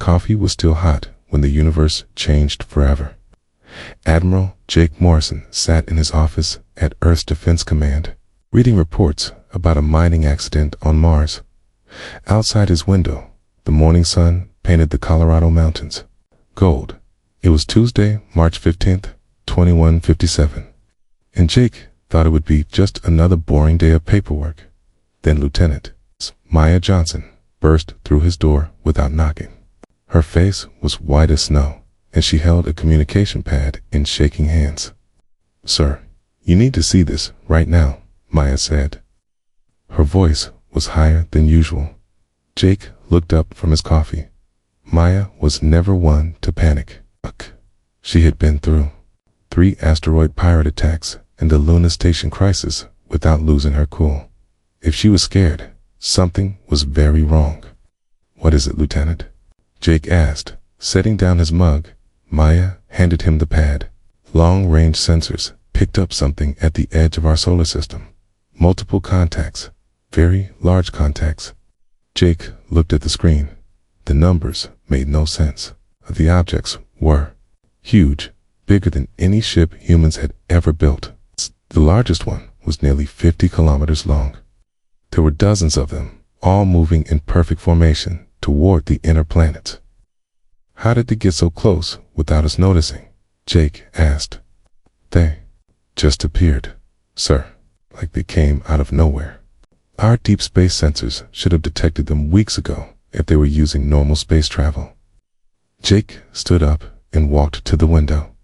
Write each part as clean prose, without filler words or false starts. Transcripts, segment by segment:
coffee was still hot when the universe changed forever. Admiral Jake Morrison sat in his office at Earth's Defense Command, reading reports about a mining accident on Mars. Outside his window, the morning sun painted the Colorado mountains gold. It was Tuesday, March 15th, 2157, and Jake thought it would be just another boring day of paperwork. Then Lieutenant Maya Johnson burst through his door without knocking. Her face was white as snow, and she held a communication pad in shaking hands. "Sir, you need to see this right now," Maya said. Her voice was higher than usual. Jake looked up from his coffee. Maya was never one to panic. She had been through 3 asteroid pirate attacks and a Luna Station crisis without losing her cool. If she was scared, something was very wrong. "What is it, Lieutenant?" Jake asked, setting down his mug. Maya handed him the pad. "Long-range sensors picked up something at the edge of our solar system. Multiple contacts, very large contacts." Jake looked at the screen. The numbers made no sense. The objects were huge, bigger than any ship humans had ever built. The largest one was nearly 50 kilometers long. There were dozens of them, all moving in perfect formation toward the inner planets. "How did they get so close without us noticing?" Jake asked. "They just appeared, sir, like they came out of nowhere. Our deep space sensors should have detected them weeks ago if they were using normal space travel." Jake stood up and walked to the window.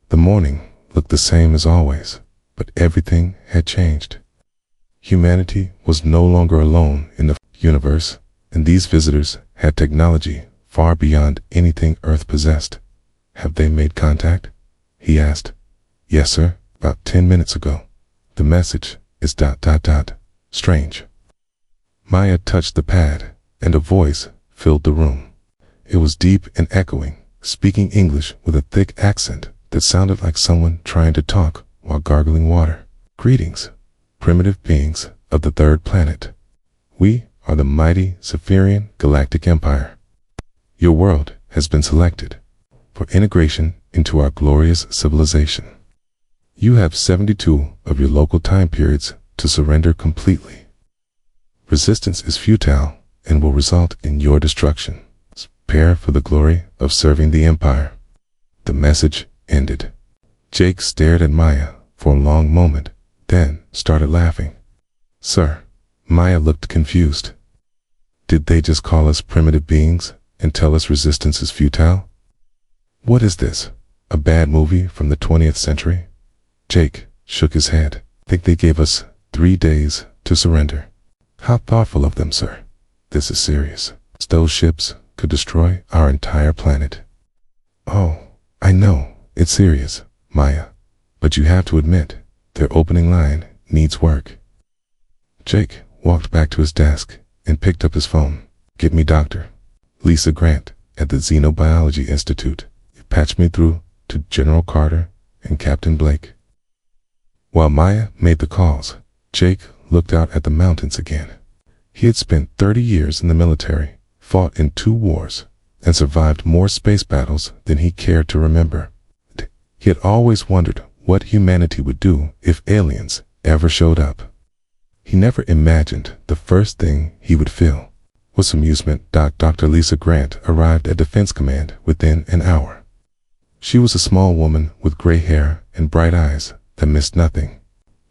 The morning looked the same as always, but everything had changed. Humanity was no longer alone in the universe, and these visitors had technology far beyond anything Earth possessed. "Have they made contact?" he asked. "Yes, sir, about 10 minutes ago. The message is ... strange." Maya touched the pad, and a voice filled the room. It was deep and echoing, speaking English with a thick accent that sounded like someone trying to talk while gargling water. "Greetings, primitive beings of the third planet. We are the mighty Zephyrian Galactic Empire. Your world has been selected for integration into our glorious civilization. You have 72 of your local time periods to surrender completely. Resistance is futile and will result in your destruction. Prepare for the glory of serving the Empire." The message ended. Jake stared at Maya for a long moment, then started laughing. "Sir," Maya looked confused. "Did they just call us primitive beings and tell us resistance is futile? What is this, a bad movie from the 20th century?" Jake shook his head. "Think they gave us 3 days to surrender." "How thoughtful of them, sir. This is serious. Those ships could destroy our entire planet." "Oh, I know, it's serious, Maya, but you have to admit, their opening line needs work." Jake walked back to his desk and picked up his phone. "Get me Dr. Lisa Grant at the Xenobiology Institute. Patch me through to General Carter and Captain Blake." While Maya made the calls, Jake looked out at the mountains again. He had spent 30 years in the military, fought in 2 wars, and survived more space battles than he cared to remember. He had always wondered what humanity would do if aliens ever showed up. He never imagined the first thing he would feel was amusement. Dr. Lisa Grant arrived at Defense Command within an hour. She was a small woman with gray hair and bright eyes that missed nothing.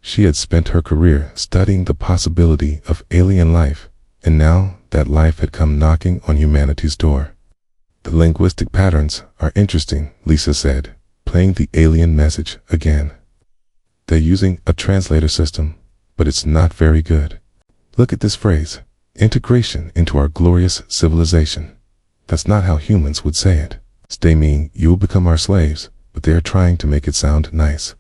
She had spent her career studying the possibility of alien life, and now that life had come knocking on humanity's door. "The linguistic patterns are interesting," Lisa said, playing the alien message again. "They're using a translator system, but it's not very good. Look at this phrase, integration into our glorious civilization. That's not how humans would say it. They mean you'll become our slaves, but they're trying to make it sound nice."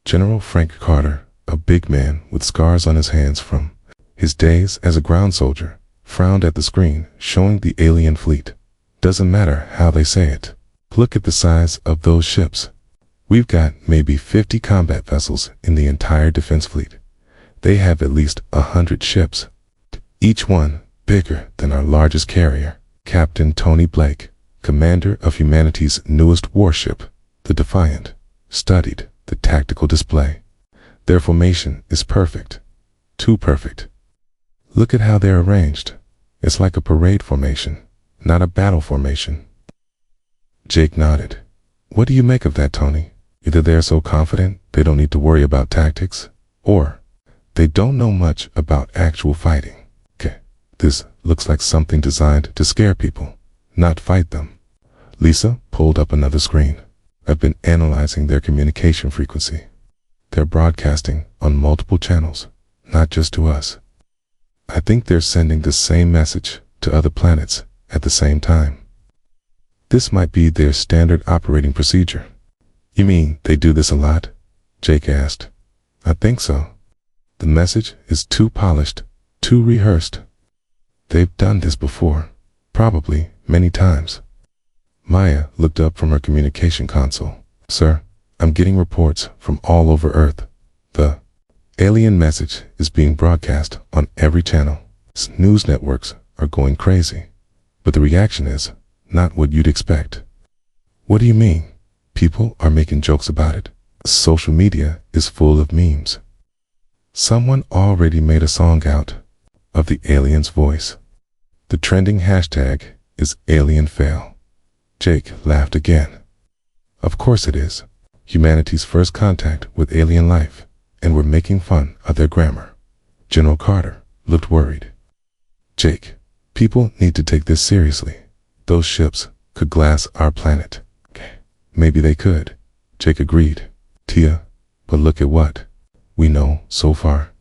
General Frank Carter, a big man with scars on his hands from his days as a ground soldier, frowned at the screen showing the alien fleet. "Doesn't matter how they say it. Look at the size of those ships. We've got maybe 50 combat vessels in the entire defense fleet. They have at least 100 ships, each one bigger than our largest carrier. Captain Tony Blake, commander of humanity's newest warship, the Defiant, studied the tactical display. Their formation is perfect. Too perfect. Look at how they're arranged. It's like a parade formation, not a battle formation. Jake nodded. What do you make of that, Tony? Either they're so confident they don't need to worry about tactics, or they don't know much about actual fighting. Okay, this looks like something designed to scare people, not fight them. Lisa pulled up another screen. I've been analyzing their communication frequency. They're broadcasting on multiple channels, not just to us. I think they're sending the same message to other planets at the same time. This might be their standard operating procedure. You mean they do this a lot? Jake asked. I think so. The message is too polished, too rehearsed. They've done this before, probably many times. Maya looked up from her communication console. Sir, I'm getting reports from all over Earth. The alien message is being broadcast on every channel. News networks are going crazy. But the reaction is not what you'd expect. What do you mean? People are making jokes about it. Social media is full of memes. Someone already made a song out of the alien's voice. The trending hashtag is AlienFail. Jake laughed again. Of course it is. Humanity's first contact with alien life, and we're making fun of their grammar. General Carter looked worried. Jake, people need to take this seriously. Those ships could glass our planet. Maybe they could. Jake agreed. Tia, but look at what we know so far.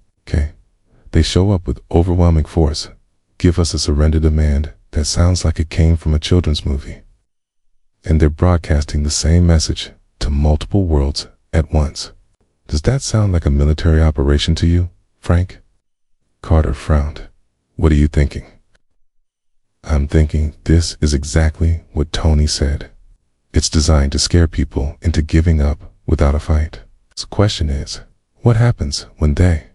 They show up with overwhelming force, give us a surrender demand that sounds like it came from a children's movie. And they're broadcasting the same message to multiple worlds at once. Does that sound like a military operation to you, Frank? Carter frowned. What are you thinking? I'm thinking this is exactly what Tony said. It's designed to scare people into giving up without a fight. The question is, what happens when they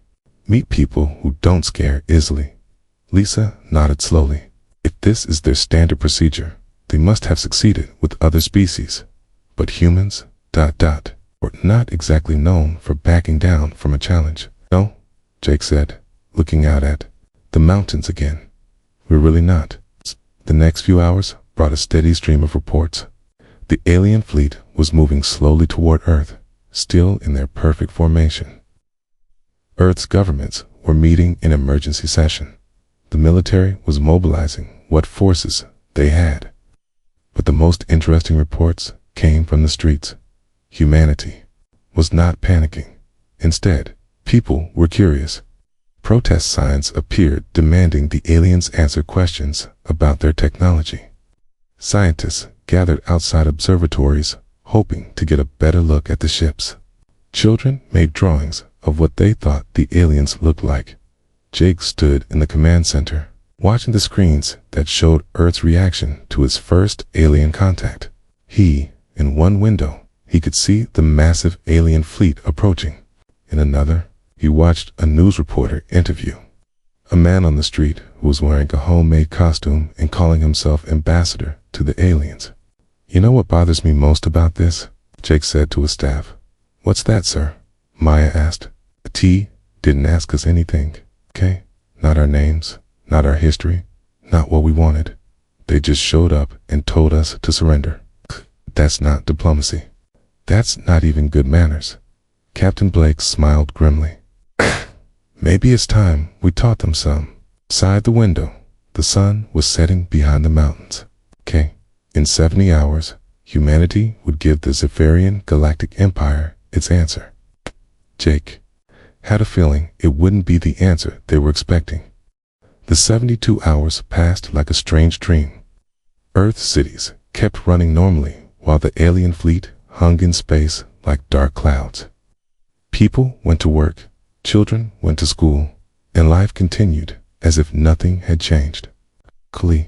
meet people who don't scare easily? Lisa nodded slowly. If this is their standard procedure, they must have succeeded with other species. But humans, were not exactly known for backing down from a challenge. No, Jake said, looking out at the mountains again. We're really not. The next few hours brought a steady stream of reports. The alien fleet was moving slowly toward Earth, still in their perfect formation. Earth's governments were meeting in emergency session. The military was mobilizing what forces they had. But the most interesting reports came from the streets. Humanity was not panicking. Instead, people were curious. Protest signs appeared demanding the aliens answer questions about their technology. Scientists gathered outside observatories, hoping to get a better look at the ships. Children made drawings of what they thought the aliens looked like. Jake stood in the command center, watching the screens that showed Earth's reaction to his first alien contact. In one window, he could see the massive alien fleet approaching. In another, he watched a news reporter interview a man on the street who was wearing a homemade costume and calling himself ambassador to the aliens. You know what bothers me most about this? Jake said to his staff. What's that, sir? Maya asked. T didn't ask us anything, okay? Not our names, not our history, not what we wanted. They just showed up and told us to surrender. That's not diplomacy. That's not even good manners. Captain Blake smiled grimly. Maybe it's time we taught them some. Outside the window, the sun was setting behind the mountains. In 70 hours, humanity would give the Zephyrian Galactic Empire its answer. Jake had a feeling it wouldn't be the answer they were expecting. The 72 hours passed like a strange dream. Earth's cities kept running normally while the alien fleet hung in space like dark clouds. People went to work, children went to school, and life continued as if nothing had changed. The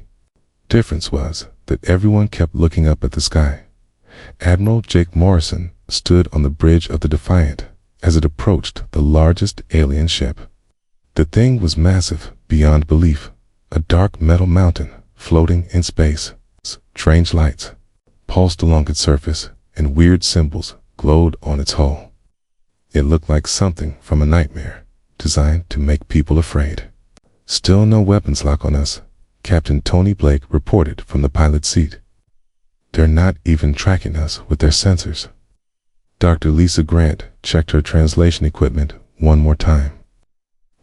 difference was that everyone kept looking up at the sky. Admiral Jake Morrison stood on the bridge of the Defiant as it approached the largest alien ship. The thing was massive beyond belief, a dark metal mountain floating in space. Strange lights pulsed along its surface, and weird symbols glowed on its hull. It looked like something from a nightmare, designed to make people afraid. Still no weapons lock on us, Captain Tony Blake reported from the pilot's seat. They're not even tracking us with their sensors. Dr. Lisa Grant checked her translation equipment one more time.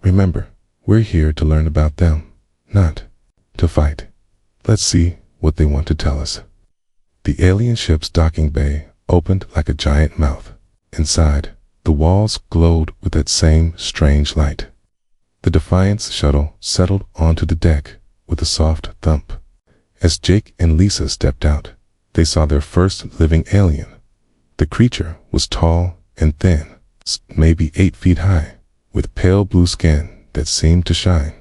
Remember, we're here to learn about them, not to fight. Let's see what they want to tell us. The alien ship's docking bay opened like a giant mouth. Inside, the walls glowed with that same strange light. The Defiance shuttle settled onto the deck with a soft thump. As Jake and Lisa stepped out, they saw their first living alien. The creature was tall and thin, maybe 8 feet high, with pale blue skin that seemed to shine.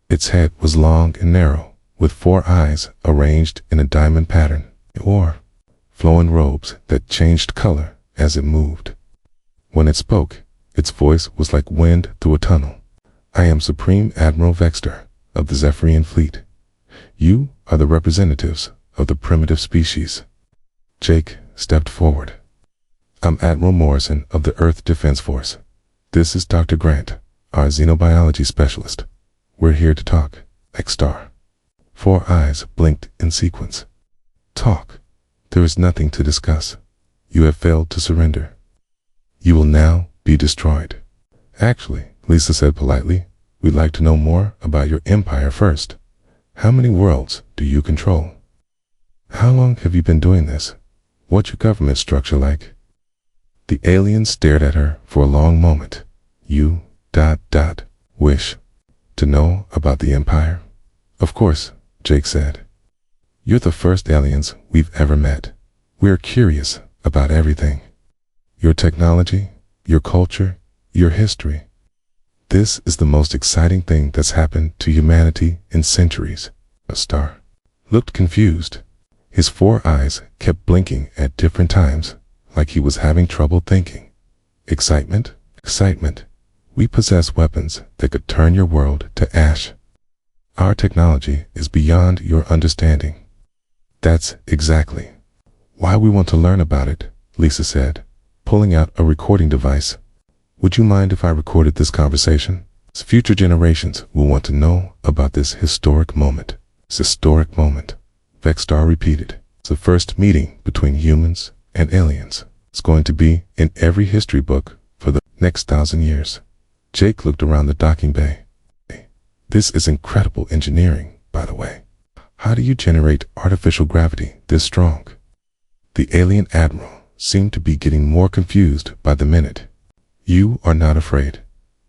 Its head was long and narrow, with 4 eyes arranged in a diamond pattern. It wore flowing robes that changed color as it moved. When it spoke, its voice was like wind through a tunnel. I am Supreme Admiral Vexter of the Zephyrian Fleet. You are the representatives of the primitive species. Jake stepped forward. I'm Admiral Morrison of the Earth Defense Force. This is Dr. Grant, our xenobiology specialist. We're here to talk. X-Star. 4 eyes blinked in sequence. Talk. There is nothing to discuss. You have failed to surrender. You will now be destroyed. Actually, Lisa said politely, we'd like to know more about your empire first. How many worlds do you control? How long have you been doing this? What's your government structure like? The alien stared at her for a long moment. You, wish to know about the empire? Of course, Jake said. You're the first aliens we've ever met. We're curious about everything. Your technology, your culture, your history. This is the most exciting thing that's happened to humanity in centuries. A star looked confused. His 4 eyes kept blinking at different times, like he was having trouble thinking. Excitement, excitement. We possess weapons that could turn your world to ash. Our technology is beyond your understanding. That's exactly why we want to learn about it, Lisa said, pulling out a recording device. Would you mind if I recorded this conversation? Future generations will want to know about this historic moment. This historic moment, Vexstar repeated. It's the first meeting between humans and aliens. It's going to be in every history book for the next 1,000 years. Jake looked around the docking bay. This is incredible engineering, by the way. How do you generate artificial gravity this strong? The alien admiral seemed to be getting more confused by the minute. You are not afraid.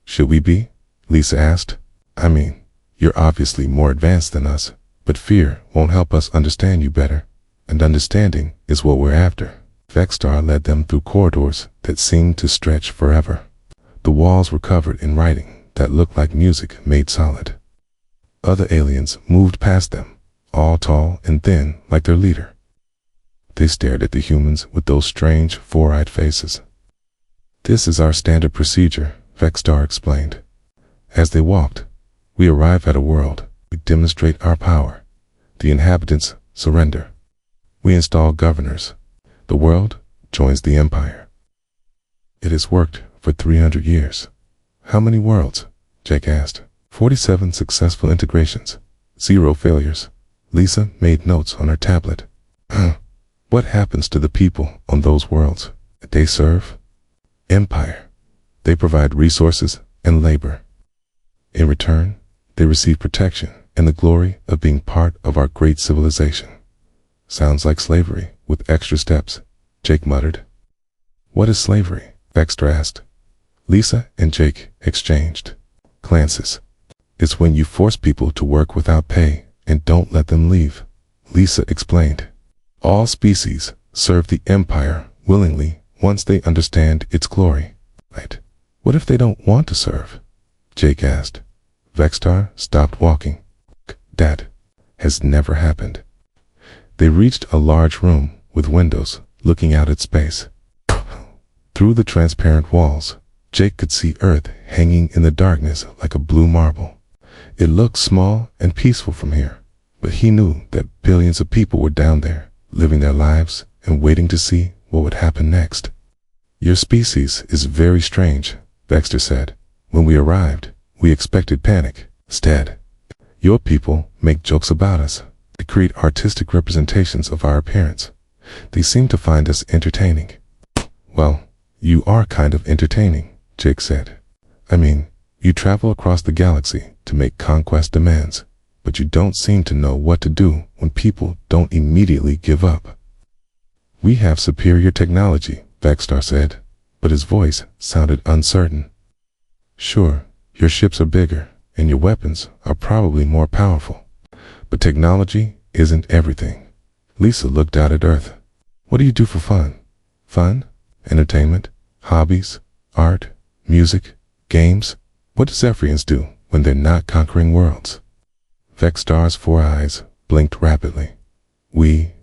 Should we be? Lisa asked. I mean, you're obviously more advanced than us, but fear won't help us understand you better, and understanding is what we're after. Vexstar led them through corridors that seemed to stretch forever. The walls were covered in writing that looked like music made solid. Other aliens moved past them, all tall and thin like their leader. They stared at the humans with those strange 4-eyed faces. This is our standard procedure, Vexstar explained. As they walked, we arrive at a world. We demonstrate our power. The inhabitants surrender. We install governors. The world joins the empire. It has worked for 300 years. How many worlds? Jake asked. 47 successful integrations. 0 failures. Lisa made notes on her tablet. What happens to the people on those worlds? They serve empire. They provide resources and labor. In return, they receive protection and the glory of being part of our great civilization. Sounds like slavery with extra steps, Jake muttered. What is slavery? Vexter asked. Lisa and Jake exchanged glances. It's when you force people to work without pay and don't let them leave, Lisa explained. All species serve the empire willingly once they understand its glory. Right. What if they don't want to serve? Jake asked. Vextar stopped walking. That has never happened. They reached a large room with windows looking out at space. Through the transparent walls, Jake could see Earth hanging in the darkness like a blue marble. It looked small and peaceful from here, but he knew that billions of people were down there, living their lives and waiting to see what would happen next. "Your species is very strange," Vexter said. "When we arrived, we expected panic. Instead, your people make jokes about us. They create artistic representations of our appearance. They seem to find us entertaining." "Well, you are kind of entertaining," Jake said. "I mean, you travel across the galaxy to make conquest demands, but you don't seem to know what to do when people don't immediately give up." "We have superior technology," Vextar said, but his voice sounded uncertain. "Sure, your ships are bigger, and your weapons are probably more powerful. But technology isn't everything." Lisa looked out at Earth. "What do you do for fun?" "Fun? Entertainment? Hobbies? Art? Music? Games? What do Zephyrians do when they're not conquering worlds?" Vextar's 4 eyes blinked rapidly. "We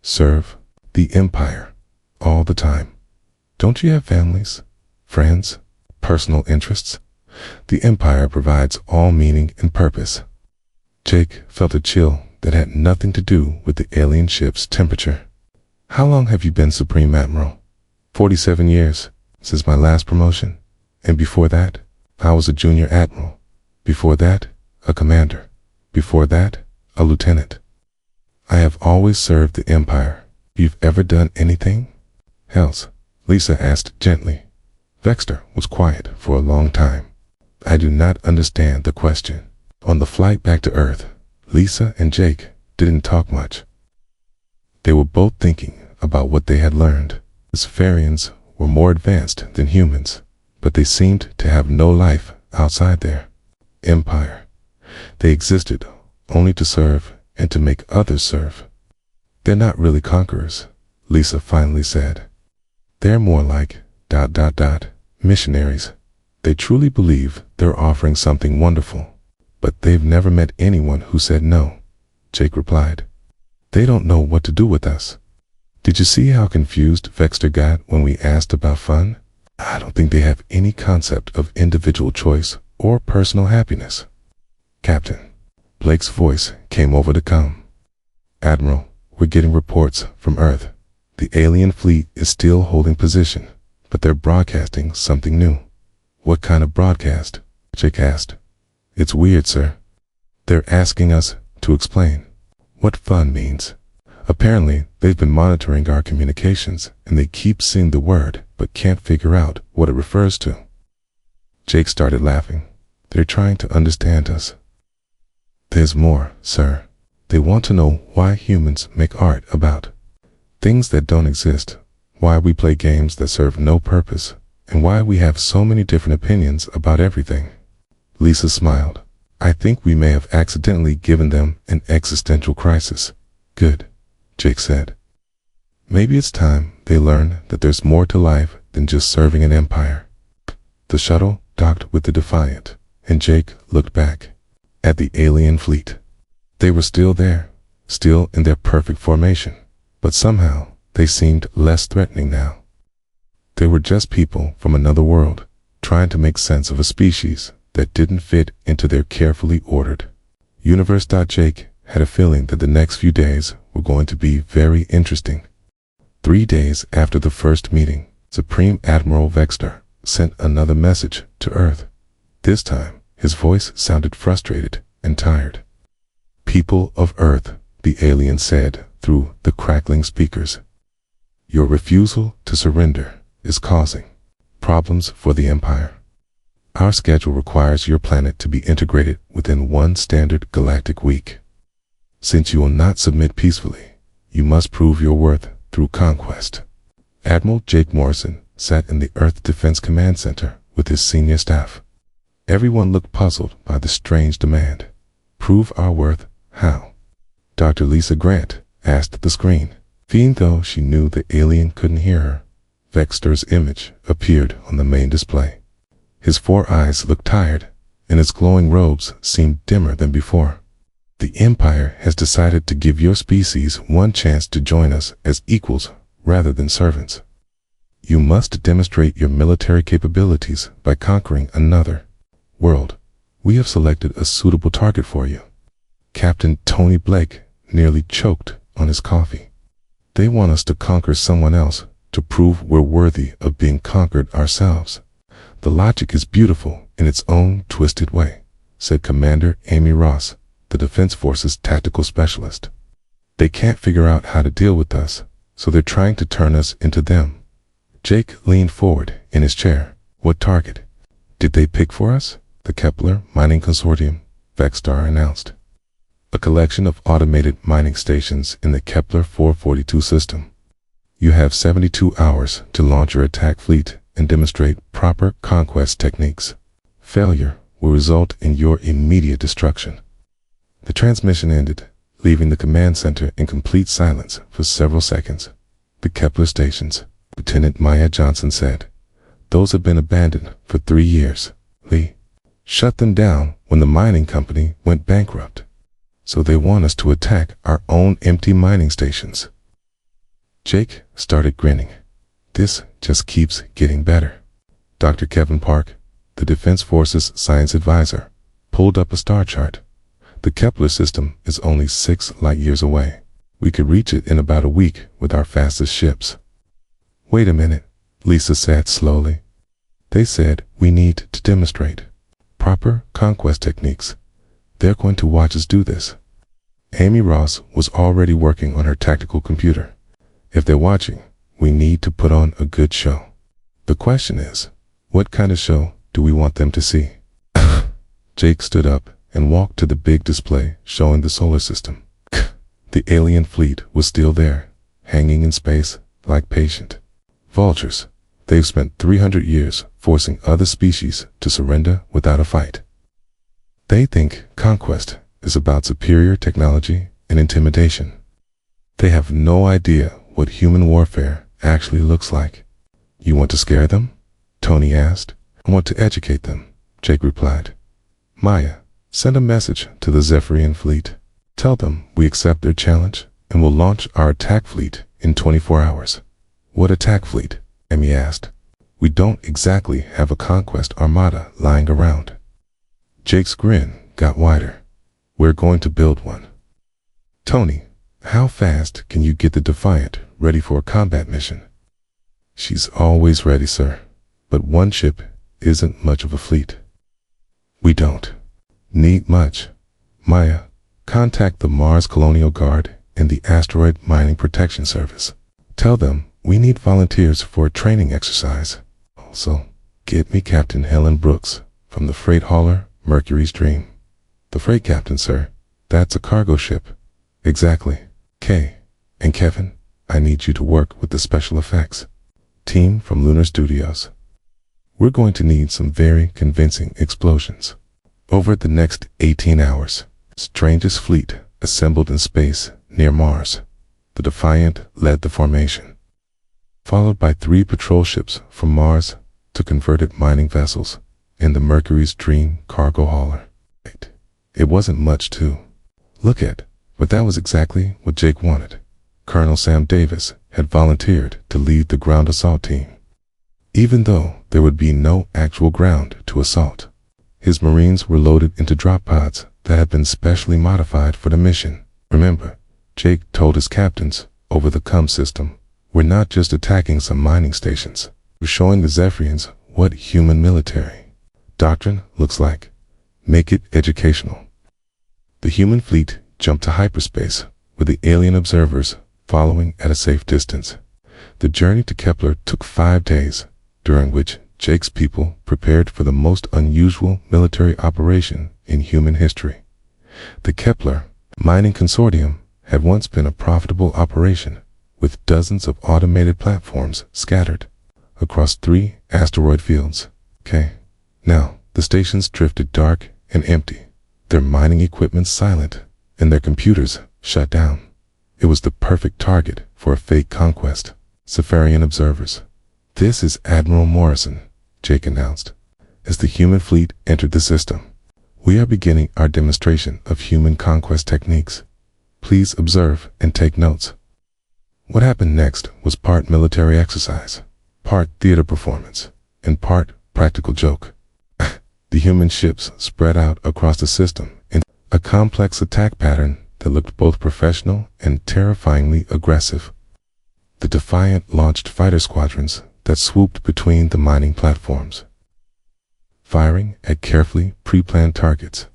serve the Empire all the time." "Don't you have families, friends, personal interests?" "The Empire provides all meaning and purpose." Jake felt a chill that had nothing to do with the alien ship's temperature. "How long have you been Supreme Admiral?" 47 years, since my last promotion. And before that, I was a junior admiral. Before that, a commander. Before that, a lieutenant. I have always served the Empire. You've ever done anything else?" Lisa asked gently. Vexter was quiet for a long time. "I do not understand the question." On the flight back to Earth, Lisa and Jake didn't talk much. They were both thinking about what they had learned. The Zephyrians were more advanced than humans, but they seemed to have no life outside their empire. They existed only to serve and to make others serve. "They're not really conquerors," Lisa finally said. "They're more like ... missionaries. They truly believe they're offering something wonderful, but they've never met anyone who said no," Jake replied. "They don't know what to do with us." "Did you see how confused Vexter got when we asked about fun? I don't think they have any concept of individual choice or personal happiness." "Captain," Blake's voice came over the comm. "Admiral, we're getting reports from Earth. The alien fleet is still holding position, but they're broadcasting something new." "What kind of broadcast?" Jake asked. "It's weird, sir. They're asking us to explain what fun means. Apparently, they've been monitoring our communications, and they keep seeing the word but can't figure out what it refers to." Jake started laughing. "They're trying to understand us." "There's more, sir. They want to know why humans make art about things that don't exist, why we play games that serve no purpose, and why we have so many different opinions about everything." Lisa smiled. "I think we may have accidentally given them an existential crisis." "Good," Jake said. "Maybe it's time they learn that there's more to life than just serving an empire." The shuttle docked with the Defiant, and Jake looked back at the alien fleet. They were still there, still in their perfect formation, but somehow they seemed less threatening now. They were just people from another world, trying to make sense of a species that didn't fit into their carefully ordered universe. Jake had a feeling that the next few days were going to be very interesting. 3 days after the first meeting, Supreme Admiral Vexter sent another message to Earth. This time, his voice sounded frustrated and tired. "People of Earth," the alien said through the crackling speakers, "your refusal to surrender is causing problems for the Empire. Our schedule requires your planet to be integrated within one standard galactic week. Since you will not submit peacefully, you must prove your worth through conquest." Admiral Jake Morrison sat in the Earth Defense Command Center with his senior staff. Everyone looked puzzled by the strange demand. "Prove our worth? How?" Dr. Lisa Grant asked the screen. Even though she knew the alien couldn't hear her, Vexter's image appeared on the main display. His 4 eyes looked tired, and his glowing robes seemed dimmer than before. "The Empire has decided to give your species one chance to join us as equals rather than servants. You must demonstrate your military capabilities by conquering another world. We have selected a suitable target for you." Captain Tony Blake nearly choked on his coffee. They want us to conquer someone else to prove we're worthy of being conquered ourselves. The logic is beautiful in its own twisted way, said Commander Amy Ross, the Defense Force's tactical specialist. They can't figure out how to deal with us, so they're trying to turn us into them. Jake leaned forward in his chair. What target did they pick for us? The Kepler Mining Consortium, Vexstar announced. A collection of automated mining stations in the Kepler 442 system. You have 72 hours to launch your attack fleet and demonstrate proper conquest techniques. Failure will result in your immediate destruction. The transmission ended, leaving the command center in complete silence for several seconds. The Kepler stations, Lieutenant Maya Johnson said. Those have been abandoned for 3 years. Lee shut them down when the mining company went bankrupt. So they want us to attack our own empty mining stations. Jake started grinning. This just keeps getting better. Dr. Kevin Park, the Defense Force's science advisor, pulled up a star chart. The Kepler system is only 6 light years away. We could reach it in about a week with our fastest ships. Wait a minute, Lisa said slowly. They said we need to demonstrate proper conquest techniques. They're going to watch us do this. Amy Ross was already working on her tactical computer. If they're watching, we need to put on a good show. The question is, what kind of show do we want them to see? Jake stood up and walked to the big display showing the solar system. The alien fleet was still there, hanging in space like patient vultures. They've spent 300 years forcing other species to surrender without a fight. They think conquest is about superior technology and intimidation. They have no idea what human warfare actually looks like. You want to scare them? Tony asked. I want to educate them, Jake replied. Maya, send a message to the Zephyrian fleet. Tell them we accept their challenge and will launch our attack fleet in 24 hours. What attack fleet? Amy asked. We don't exactly have a conquest armada lying around. Jake's grin got wider. We're going to build one. Tony, how fast can you get the Defiant ready for a combat mission? She's always ready, sir. But one ship isn't much of a fleet. We don't need much. Maya, contact the Mars Colonial Guard and the Asteroid Mining Protection Service. Tell them we need volunteers for a training exercise. Also, get me Captain Helen Brooks from the freight hauler Mercury's Dream. The freight captain, sir. That's a cargo ship. Exactly. Kay and Kevin, I need you to work with the special effects team from Lunar Studios. We're going to need some very convincing explosions. Over the next 18 hours, strangest fleet assembled in space near Mars. The Defiant led the formation, followed by 3 patrol ships from Mars to converted mining vessels and the Mercury's Dream cargo hauler. It wasn't much to look at, but that was exactly what Jake wanted. Colonel Sam Davis had volunteered to lead the ground assault team. Even though there would be no actual ground to assault, his Marines were loaded into drop pods that had been specially modified for the mission. Remember, Jake told his captains over the comm system, we're not just attacking some mining stations, we're showing the Zephyrians what human military doctrine looks like. Make it educational. The human fleet jumped to hyperspace, with the alien observers following at a safe distance. The journey to Kepler took 5 days, during which Jake's people prepared for the most unusual military operation in human history. The Kepler Mining Consortium had once been a profitable operation, with dozens of automated platforms scattered across 3 asteroid fields. Now, the stations drifted dark and empty, their mining equipment silent, and their computers shut down. It was the perfect target for a fake conquest. Zephyrian observers. This is Admiral Morrison, Jake announced, as the human fleet entered the system. We are beginning our demonstration of human conquest techniques. Please observe and take notes. What happened next was part military exercise, part theater performance, and part practical joke. The human ships spread out across the system, and a complex attack pattern that looked both professional and terrifyingly aggressive. The Defiant launched fighter squadrons that swooped between the mining platforms, firing at carefully pre-planned targets.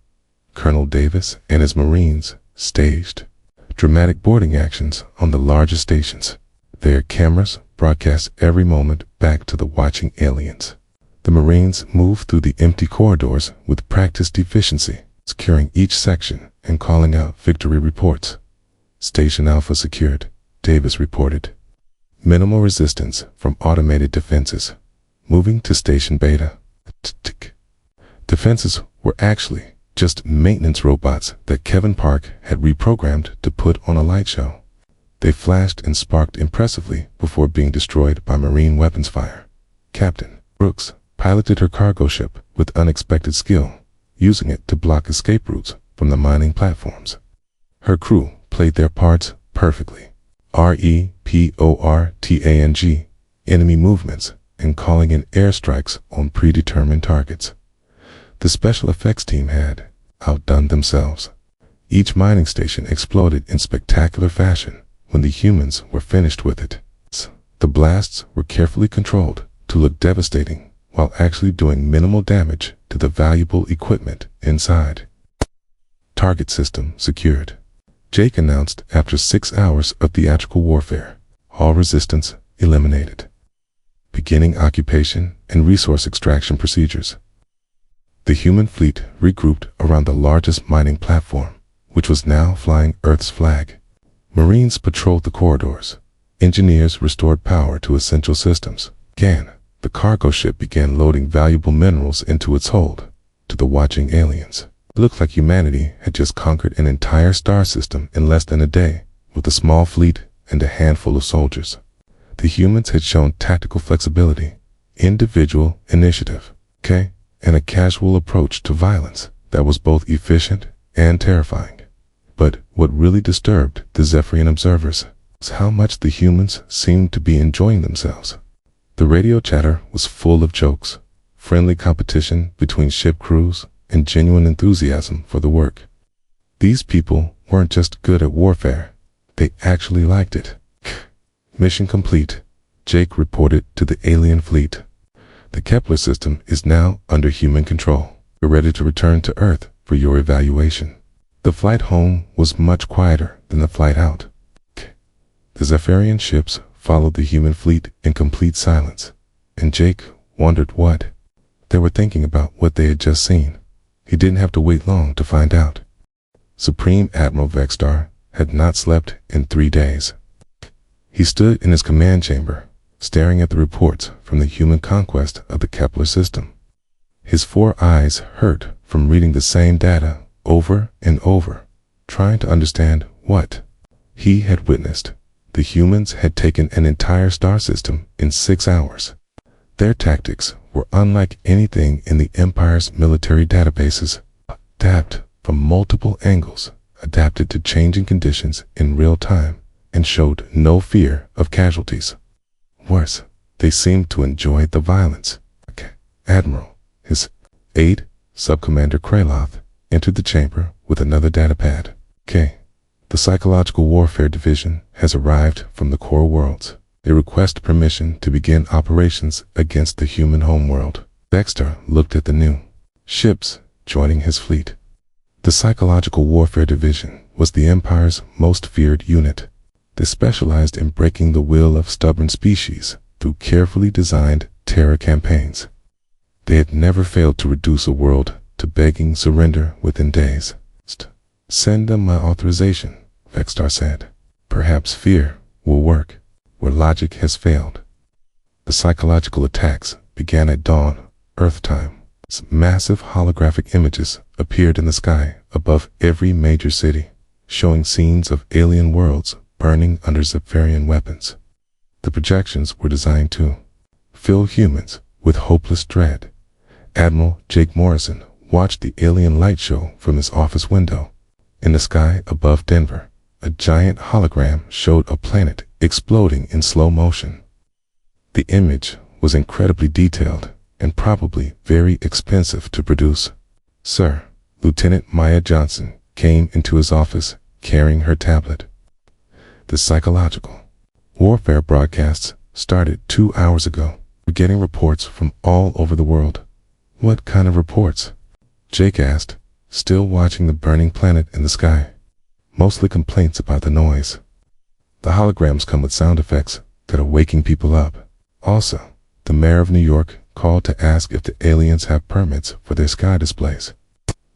Colonel Davis and his Marines staged dramatic boarding actions on the largest stations. Their cameras broadcast every moment back to the watching aliens. The Marines moved through the empty corridors with practiced efficiency, securing each section and calling out victory reports. Station Alpha secured, Davis reported. Minimal resistance from automated defenses. Moving to Station Beta. Defenses were actually just maintenance robots that Kevin Park had reprogrammed to put on a light show. They flashed and sparked impressively before being destroyed by Marine weapons fire. Captain Brooks piloted her cargo ship with unexpected skill, using it to block escape routes from the mining platforms. Her crew played their parts perfectly. Reportang, enemy movements, and calling in airstrikes on predetermined targets. The special effects team had outdone themselves. Each mining station exploded in spectacular fashion when the humans were finished with it. The blasts were carefully controlled to look devastating while actually doing minimal damage to the valuable equipment inside. Target system secured. Jake announced after 6 hours of theatrical warfare, all resistance eliminated. Beginning occupation and resource extraction procedures. The human fleet regrouped around the largest mining platform, which was now flying Earth's flag. Marines patrolled the corridors. Engineers restored power to essential systems. The cargo ship began loading valuable minerals into its hold. To the watching aliens, it looked like humanity had just conquered an entire star system in less than a day with a small fleet and a handful of soldiers. The humans had shown tactical flexibility, individual initiative, and a casual approach to violence that was both efficient and terrifying. But what really disturbed the Zephyrian observers was how much the humans seemed to be enjoying themselves. The radio chatter was full of jokes, friendly competition between ship crews, and genuine enthusiasm for the work. These people weren't just good at warfare, they actually liked it. Mission complete, Jake reported to the alien fleet. The Kepler system is now under human control. We're ready to return to Earth for your evaluation. The flight home was much quieter than the flight out. The Zephyrian ships followed the human fleet in complete silence, and Jake wondered what they were thinking about what they had just seen. He didn't have to wait long to find out. Supreme Admiral Vexstar had not slept in 3 days. He stood in his command chamber, staring at the reports from the human conquest of the Kepler system. His 4 eyes hurt from reading the same data over and over, trying to understand what he had witnessed. The humans had taken an entire star system in 6 hours. Their tactics were unlike anything in the Empire's military databases, tapped from multiple angles, adapted to changing conditions in real time, and showed no fear of casualties. Worse, they seemed to enjoy the violence. Admiral, his aide, Subcommander Kraloth, entered the chamber with another datapad. The Psychological Warfare Division has arrived from the core worlds. They request permission to begin operations against the human homeworld. Dexter looked at the new ships joining his fleet. The Psychological Warfare Division was the Empire's most feared unit. They specialized in breaking the will of stubborn species through carefully designed terror campaigns. They had never failed to reduce a world to begging surrender within days. Send them my authorization, Vexstar said. Perhaps fear will work where logic has failed. The psychological attacks began at dawn, Earth time. Massive holographic images appeared in the sky above every major city, showing scenes of alien worlds burning under Zephyrian weapons. The projections were designed to fill humans with hopeless dread. Admiral Jake Morrison watched the alien light show from his office window. In the sky above Denver, a giant hologram showed a planet exploding in slow motion. The image was incredibly detailed and probably very expensive to produce. Sir, Lieutenant Maya Johnson came into his office carrying her tablet. The psychological warfare broadcasts started 2 hours ago. We're getting reports from all over the world. What kind of reports? Jake asked, still watching the burning planet in the sky. Mostly complaints about the noise. The holograms come with sound effects that are waking people up. Also, the mayor of New York called to ask if the aliens have permits for their sky displays.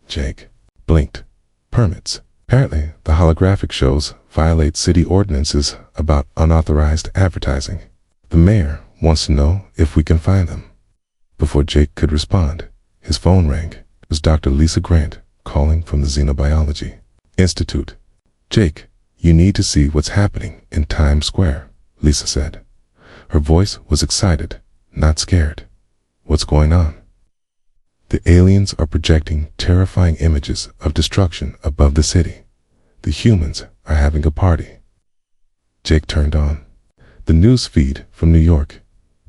Jake blinked. Permits. Apparently, the holographic shows violate city ordinances about unauthorized advertising. The mayor wants to know if we can find them. Before Jake could respond, his phone rang. It was Dr. Lisa Grant calling from the Xenobiology Institute. Jake, you need to see what's happening in Times Square, Lisa said. Her voice was excited, not scared. What's going on? The aliens are projecting terrifying images of destruction above the city. The humans are having a party. Jake turned on the news feed from New York.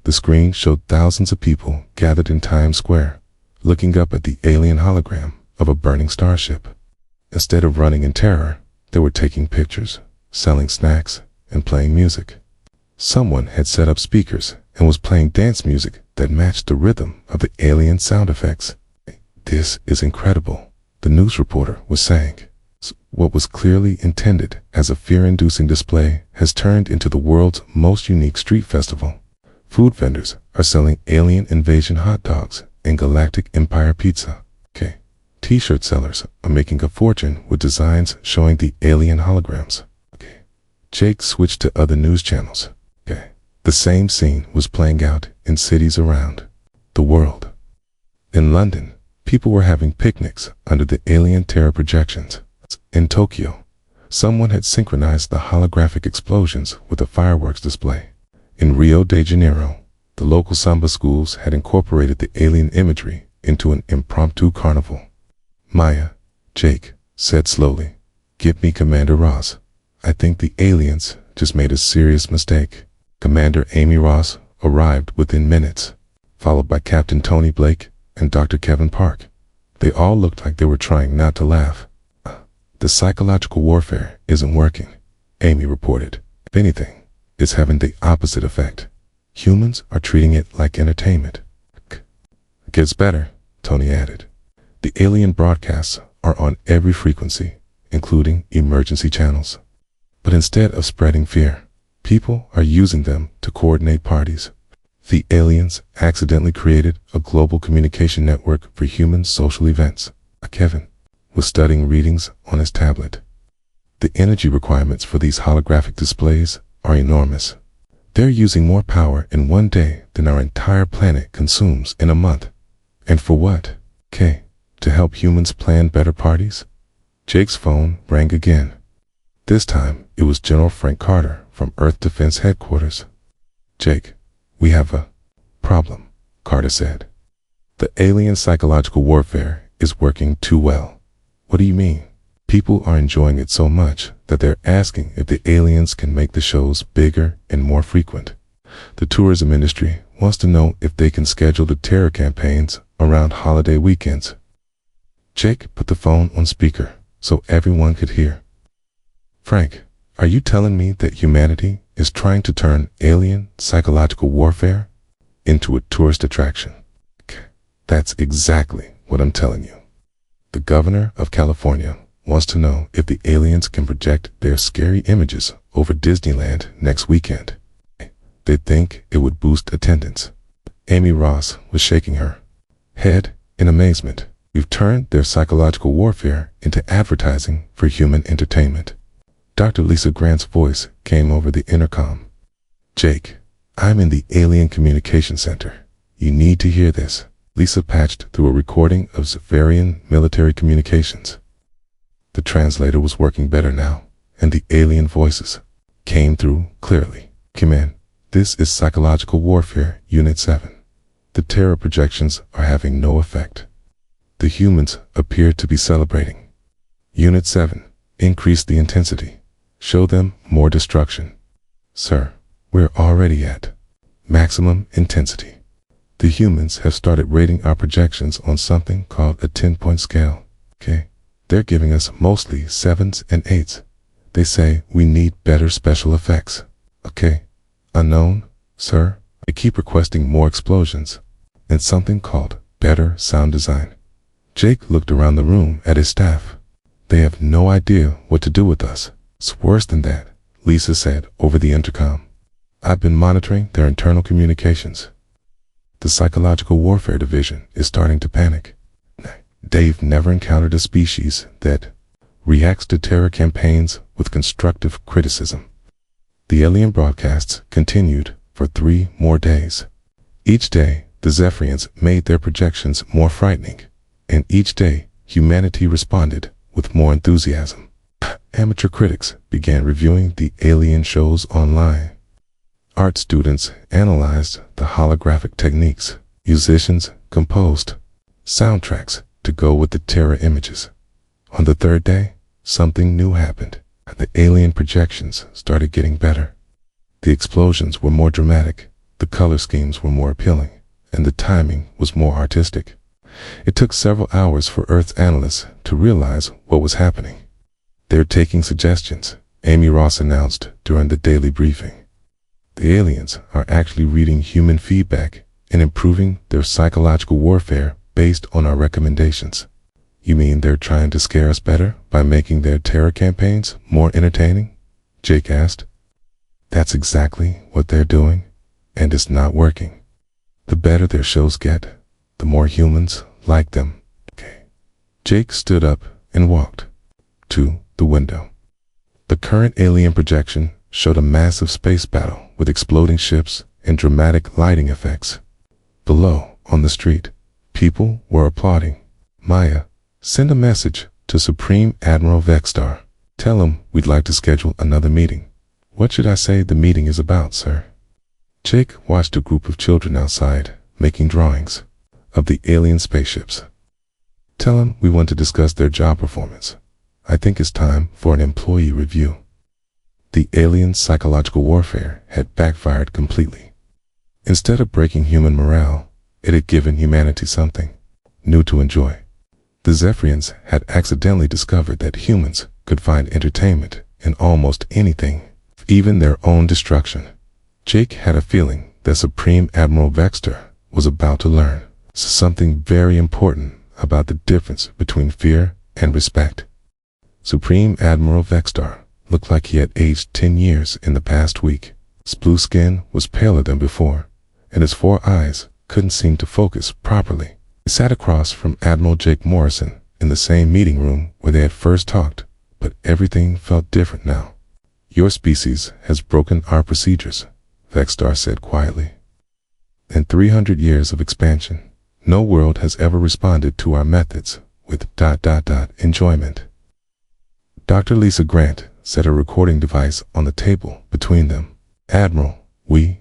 The screen showed thousands of people gathered in Times Square, looking up at the alien hologram of a burning starship. Instead of running in terror, they were taking pictures, selling snacks, and playing music. Someone had set up speakers and was playing dance music that matched the rhythm of the alien sound effects. This is incredible, the news reporter was saying. What was clearly intended as a fear-inducing display has turned into the world's most unique street festival. Food vendors are selling alien invasion hot dogs and Galactic Empire pizza. T-shirt sellers are making a fortune with designs showing the alien holograms. Jake switched to other news channels. The same scene was playing out in cities around the world. In London, people were having picnics under the alien terror projections. In Tokyo, someone had synchronized the holographic explosions with a fireworks display. In Rio de Janeiro, the local samba schools had incorporated the alien imagery into an impromptu carnival. Maya, Jake said slowly, "Give me Commander Ross. I think the aliens just made a serious mistake." Commander Amy Ross arrived within minutes, followed by Captain Tony Blake and Dr. Kevin Park. They all looked like they were trying not to laugh. The psychological warfare isn't working, Amy reported. If anything, it's having the opposite effect. Humans are treating it like entertainment. It gets better, Tony added. The alien broadcasts are on every frequency, including emergency channels. But instead of spreading fear, people are using them to coordinate parties. The aliens accidentally created a global communication network for human social events. Kevin was studying readings on his tablet. The energy requirements for these holographic displays are enormous. They're using more power in one day than our entire planet consumes in a month. And for what? To help humans plan better parties? Jake's phone rang again. This time, it was General Frank Carter from Earth Defense Headquarters. "Jake, we have a problem," Carter said. "The alien psychological warfare is working too well." "What do you mean?" "People are enjoying it so much that they're asking if the aliens can make the shows bigger and more frequent. The tourism industry wants to know if they can schedule the terror campaigns around holiday weekends." Jake put the phone on speaker so everyone could hear. "Frank, are you telling me that humanity is trying to turn alien psychological warfare into a tourist attraction?" "That's exactly what I'm telling you. The governor of California wants to know if the aliens can project their scary images over Disneyland next weekend. They think it would boost attendance." Amy Ross was shaking her head in amazement. "We've turned their psychological warfare into advertising for human entertainment." Dr. Lisa Grant's voice came over the intercom. "Jake, I'm in the Alien Communication Center. You need to hear this." Lisa patched through a recording of Zephyrian military communications. The translator was working better now, and the alien voices came through clearly. "Command, this is Psychological Warfare Unit 7. The terror projections are having no effect. The humans appear to be celebrating. Unit 7, increase the intensity. Show them more destruction." "Sir, we're already at maximum intensity. The humans have started rating our projections on something called a 10-point scale. They're giving us mostly 7s and 8s. They say we need better special effects. Okay. Unknown, sir. They keep requesting more explosions and something called better sound design. Jake looked around the room at his staff. They have no idea what to do with us. It's worse than that, Lisa said over the intercom. I've been monitoring their internal communications. The Psychological Warfare Division is starting to panic. They've never encountered a species that reacts to terror campaigns with constructive criticism. The alien broadcasts continued for 3 more days. Each day, the Zephyrians made their projections more frightening, and each day, humanity responded with more enthusiasm. Amateur critics began reviewing the alien shows online. Art students analyzed the holographic techniques. Musicians composed soundtracks to go with the terror images. On the 3rd day, something new happened. The alien projections started getting better. The explosions were more dramatic, the color schemes were more appealing, and the timing was more artistic. It took several hours for Earth's analysts to realize what was happening. They're taking suggestions, Amy Ross announced during the daily briefing. The aliens are actually reading human feedback and improving their psychological warfare based on our recommendations. You mean they're trying to scare us better by making their terror campaigns more entertaining? Jake asked. That's exactly what they're doing, and it's not working. The better their shows get, the more humans like them. Okay. Jake stood up and walked to the window. The current alien projection showed a massive space battle with exploding ships and dramatic lighting effects. Below, on the street, people were applauding. Maya, send a message to Supreme Admiral Vexstar. Tell him we'd like to schedule another meeting. What should I say the meeting is about, sir? Jake watched a group of children outside, making drawings of the alien spaceships. Tell him we want to discuss their job performance. I think it's time for an employee review. The alien psychological warfare had backfired completely. Instead of breaking human morale, it had given humanity something new to enjoy. The Zephyrians had accidentally discovered that humans could find entertainment in almost anything, even their own destruction. Jake had a feeling that Supreme Admiral Vexter was about to learn something very important about the difference between fear and respect. Supreme Admiral Vexter looked like he had aged 10 years in the past week. His blue skin was paler than before, and his 4 eyes couldn't seem to focus properly. He sat across from Admiral Jake Morrison in the same meeting room where they had first talked, but everything felt different now. Your species has broken our procedures, Vexstar said quietly. In 300 years of expansion, no world has ever responded to our methods with ... enjoyment. Dr. Lisa Grant set a recording device on the table between them. Admiral, we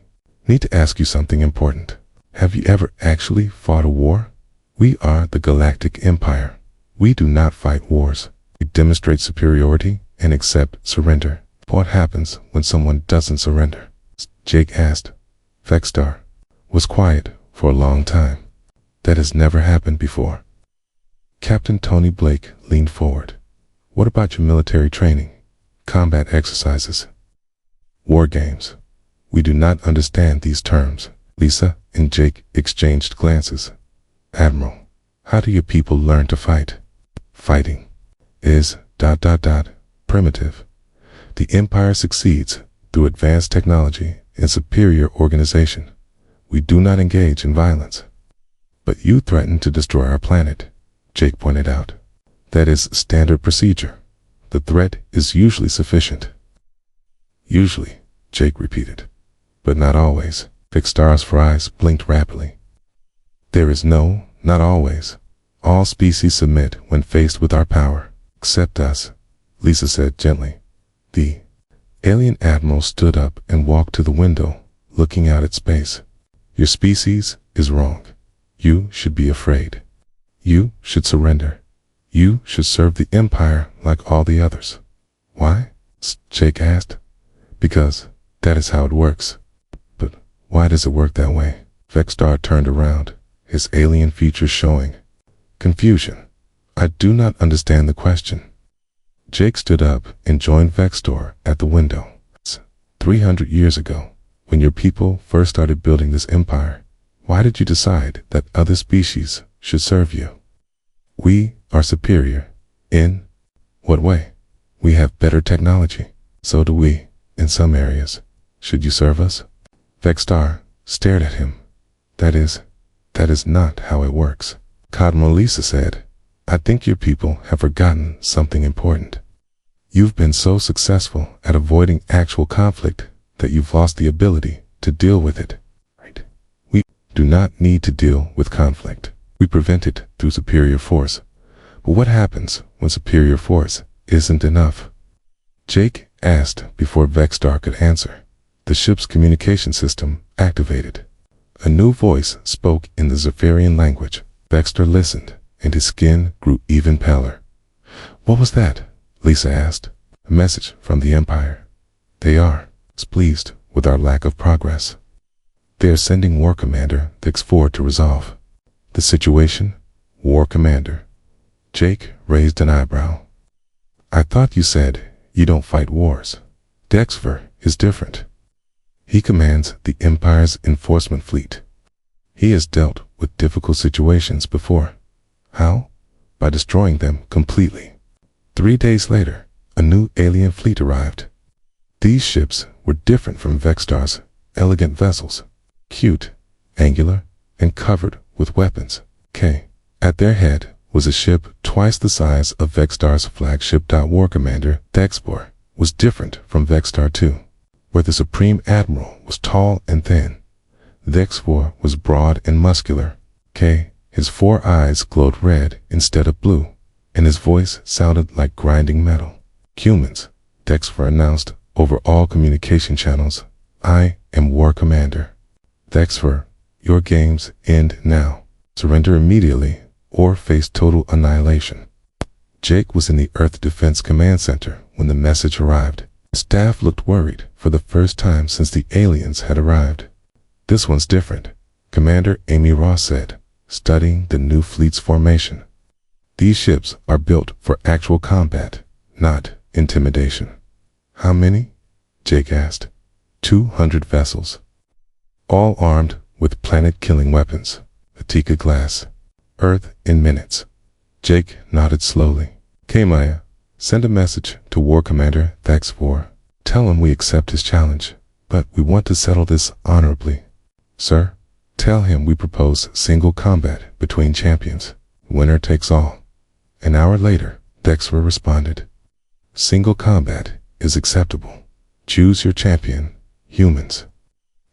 need to ask you something important. Have you ever actually fought a war? We are the Galactic Empire. We do not fight wars. We demonstrate superiority and accept surrender. What happens when someone doesn't surrender? Jake asked. Vexstar was quiet for a long time. That has never happened before. Captain Tony Blake leaned forward. What about your military training, combat exercises, war games? We do not understand these terms. Lisa and Jake exchanged glances. Admiral, how do your people learn to fight? Fighting is ... primitive. The Empire succeeds through advanced technology and superior organization. We do not engage in violence. But you threaten to destroy our planet, Jake pointed out. That is standard procedure. The threat is usually sufficient. Usually, Jake repeated. But not always. Vexstar's eyes blinked rapidly. There is no, not always. All species submit when faced with our power, except us, Lisa said gently. The alien admiral stood up and walked to the window, looking out at space. Your species is wrong. You should be afraid. You should surrender. You should serve the Empire like all the others. Why? Jake asked. Because that is how it works. But why does it work that way? Vexstar turned around, his alien features showing. Confusion. I do not understand the question. Jake stood up and joined Vextor at the window. 300 years ago, when your people first started building this empire, why did you decide that other species should serve you? We are superior. In what way? We have better technology. So do we, in some areas. Should you serve us? Vextar stared at him. That is not how it works. Cadmolisa said, I think your people have forgotten something important. You've been so successful at avoiding actual conflict that you've lost the ability to deal with it. Right? We do not need to deal with conflict. We prevent it through superior force. But what happens when superior force isn't enough? Jake asked before Vextar could answer. The ship's communication system activated. A new voice spoke in the Zephyrian language. Vextar listened, and his skin grew even paler. What was that? Lisa asked. A message from the Empire. They are displeased with our lack of progress. They are sending War Commander X4 to resolve the situation. War Commander. Jake raised an eyebrow. I thought you said you don't fight wars. Dexver is different. He commands the Empire's enforcement fleet. He has dealt with difficult situations before. How? By destroying them completely. 3 days later, a new alien fleet arrived. These ships were different from Vextar's elegant vessels. Cute, angular, and covered with weapons. At their head was a ship twice the size of Vextar's flagship. War Commander Dexvor was different from Vextar 2, where the Supreme Admiral was tall and thin. Dexvor was broad and muscular. His 4 eyes glowed red instead of blue, and his voice sounded like grinding metal. Humans, Dexvor announced over all communication channels. I am War Commander. Dexvor, your games end now. Surrender immediately or face total annihilation. Jake was in the Earth Defense Command Center when the message arrived. Staff looked worried for the first time since the aliens had arrived. This one's different, Commander Amy Ross said, studying the new fleet's formation. These ships are built for actual combat, not intimidation. How many? Jake asked. 200 vessels. All armed with planet-killing weapons. Atika glass. Earth in minutes. Jake nodded slowly. Maya, send a message to War Commander Thax4. Tell him we accept his challenge, but we want to settle this honorably. Sir, tell him we propose single combat between champions. Winner takes all. An hour later, Dexter responded. Single combat is acceptable. Choose your champion, humans.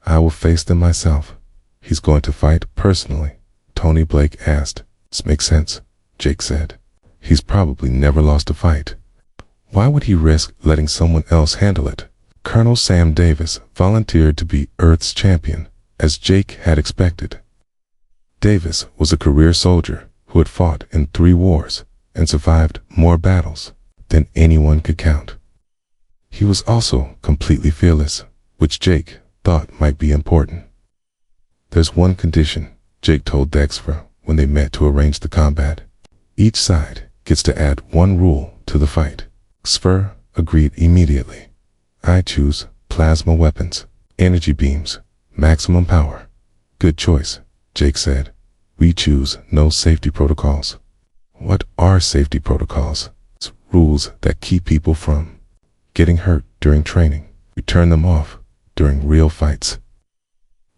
I will face them myself. He's going to fight personally. Tony Blake asked. This makes sense, Jake said. He's probably never lost a fight. Why would he risk letting someone else handle it? Colonel Sam Davis volunteered to be Earth's champion, as Jake had expected. Davis was a career soldier who had fought in 3 wars and survived more battles than anyone could count. He was also completely fearless, which Jake thought might be important. There's one condition, Jake told Dexter when they met to arrange the combat. Each side gets to add 1 rule to the fight. Xfer agreed immediately. I choose plasma weapons, energy beams, maximum power. Good choice, Jake said. We choose no safety protocols. What are safety protocols? It's rules that keep people from getting hurt during training. We turn them off during real fights.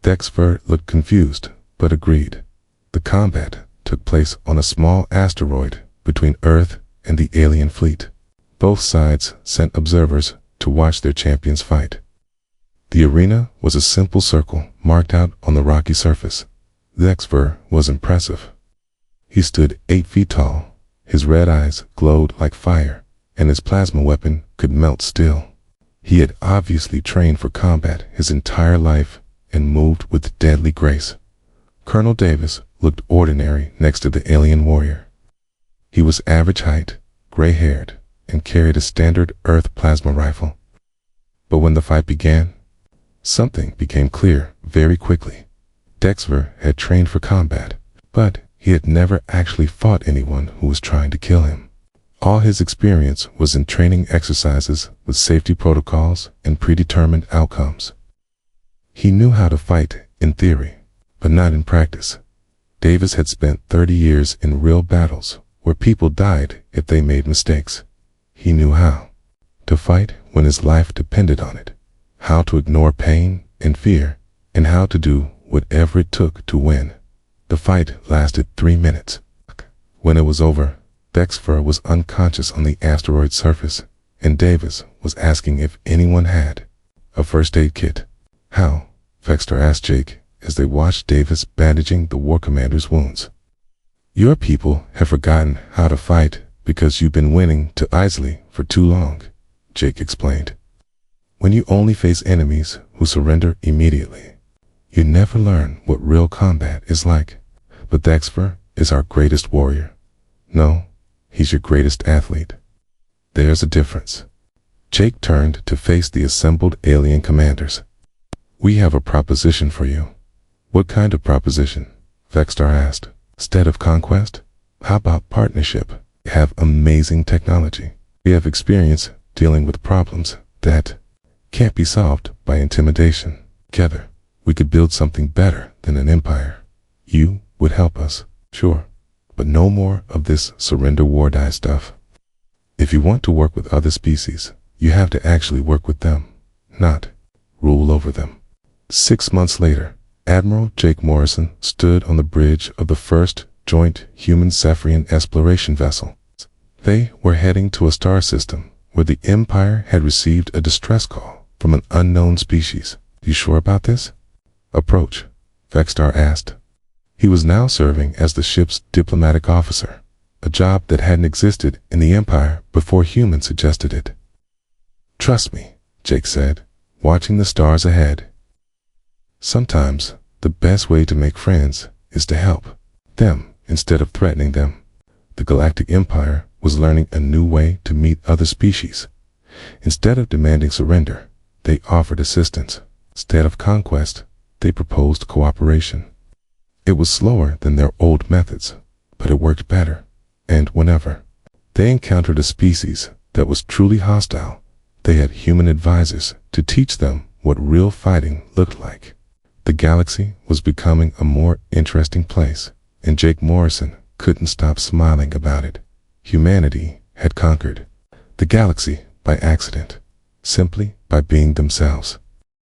Dexter looked confused, but agreed. The combat took place on a small asteroid between Earth and the alien fleet. Both sides sent observers to watch their champions fight. The arena was a simple circle marked out on the rocky surface. Dexter was impressive. He stood 8 feet tall. His red eyes glowed like fire, and his plasma weapon could melt steel. He had obviously trained for combat his entire life and moved with deadly grace. Colonel Davis looked ordinary next to the alien warrior. He was average height, gray-haired, and carried a standard Earth plasma rifle. But when the fight began, something became clear very quickly. Dexter had trained for combat, but He had never actually fought anyone who was trying to kill him. All his experience was in training exercises with safety protocols and predetermined outcomes. He knew how to fight in theory, but not in practice. Davis had spent 30 years in real battles where people died if they made mistakes. He knew how to fight when his life depended on it, how to ignore pain and fear, and how to do whatever it took to win. The fight lasted 3 minutes. When it was over, Bexfer was unconscious on the asteroid surface, and Davis was asking if anyone had a first aid kit. How? Vexter asked Jake as they watched Davis bandaging the war commander's wounds. Your people have forgotten how to fight because you've been winning too easily for too long, Jake explained. When you only face enemies who surrender immediately, you never learn what real combat is like. But Bexfer is our greatest warrior. No, he's your greatest athlete. There's a difference. Jake turned to face the assembled alien commanders. We have a proposition for you. What kind of proposition? Vextar asked. Instead of conquest, how about partnership? We have amazing technology. We have experience dealing with problems that can't be solved by intimidation. Together, we could build something better than an empire. You would help us, sure, but no more of this surrender war die stuff. If you want to work with other species, you have to actually work with them, not rule over them. 6 months later, Admiral Jake Morrison stood on the bridge of the first joint human-Cephrian exploration vessel. They were heading to a star system where the Empire had received a distress call from an unknown species. You sure about this? Approach, Vextar asked. He was now serving as the ship's diplomatic officer, a job that hadn't existed in the Empire before humans suggested it. Trust me, Jake said, watching the stars ahead. Sometimes, the best way to make friends is to help them instead of threatening them. The Galactic Empire was learning a new way to meet other species. Instead of demanding surrender, they offered assistance. Instead of conquest, they proposed cooperation. It was slower than their old methods, but it worked better. And whenever they encountered a species that was truly hostile, they had human advisors to teach them what real fighting looked like. The galaxy was becoming a more interesting place, and Jake Morrison couldn't stop smiling about it. Humanity had conquered the galaxy by accident, simply by being themselves.